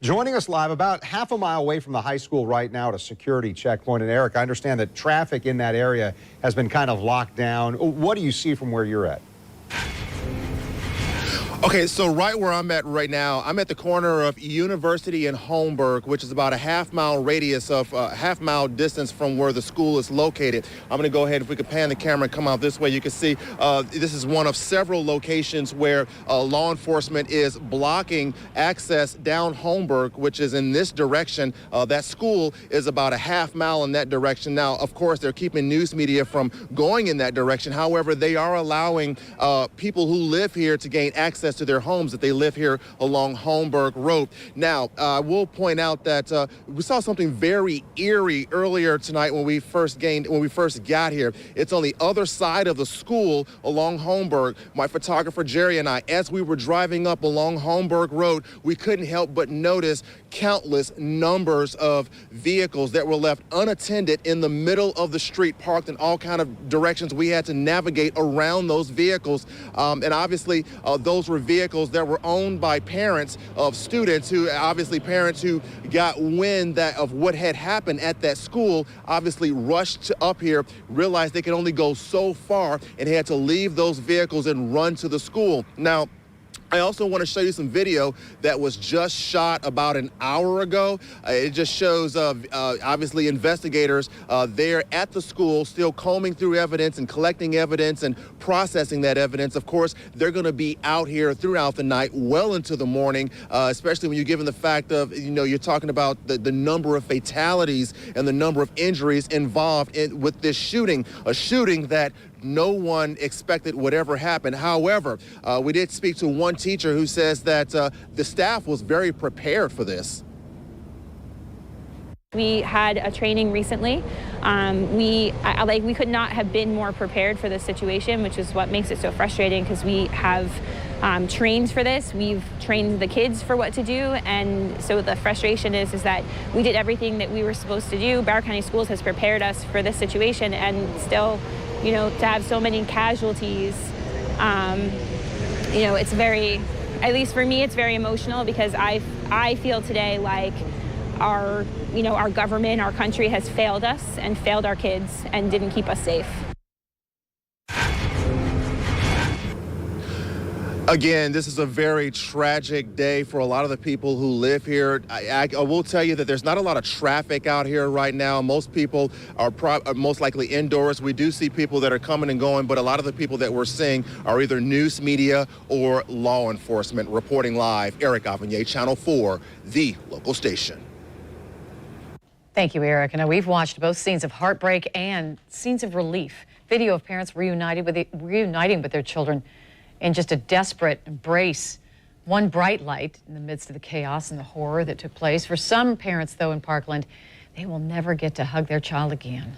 Joining us live about half a mile away from the high school right now at a security checkpoint. And Eric, I understand that traffic in that area has been kind of locked down. What do you see from where you're at? Okay, so right where I'm at right now, I'm at the corner of University and Holmberg, which is about a half-mile radius of half-mile distance from where the school is located. I'm going to go ahead, if we could pan the camera and come out this way, you can see this is one of several locations where law enforcement is blocking access down Holmberg, which is in this direction. That school is about a half-mile in that direction. Now, of course, they're keeping news media from going in that direction. However, they are allowing people who live here to gain access to their homes if they live here along Holmberg Road. Now, I will point out that we saw something very eerie earlier tonight when we first got here. It's on the other side of the school along Holmberg. My photographer Jerry and I, as we were driving up along Holmberg Road, we couldn't help but notice countless numbers of vehicles that were left unattended in the middle of the street, parked in all kind of directions. We had to navigate around those vehicles, and obviously those were vehicles that were owned by parents of students who got wind of what had happened at that school, obviously rushed up here, realized they could only go so far, and had to leave those vehicles and run to the school. Now, I also want to show you some video that was just shot about an hour ago. It just shows obviously investigators there at the school still combing through evidence and collecting evidence and processing that evidence. Of course, they're going to be out here throughout the night, well into the morning, especially when you're given the fact of, you're talking about the number of fatalities and the number of injuries involved with this shooting, a shooting that no one expected would ever happen. However, we did speak to one teacher who says that the staff was very prepared for this. We had a training recently. We could not have been more prepared for this situation, which is what makes it so frustrating, because we have trained for this. We've trained the kids for what to do, and so the frustration is that we did everything that we were supposed to do. Broward County Schools has prepared us for this situation, and still, to have so many casualties, it's very, at least for me, it's very emotional, because I feel today like our government, our country has failed us and failed our kids and didn't keep us safe. Again, this is a very tragic day for a lot of the people who live here. I will tell you that there's not a lot of traffic out here right now. Most people are most likely indoors. We do see people that are coming and going, but a lot of the people that we're seeing are either news media or law enforcement reporting live. Eric Avanier, Channel 4, the local station. Thank you, Eric. Now, we've watched both scenes of heartbreak and scenes of relief. Video of parents reuniting with their children in just a desperate embrace. One bright light in the midst of the chaos and the horror that took place. For some parents, though, in Parkland, they will never get to hug their child again.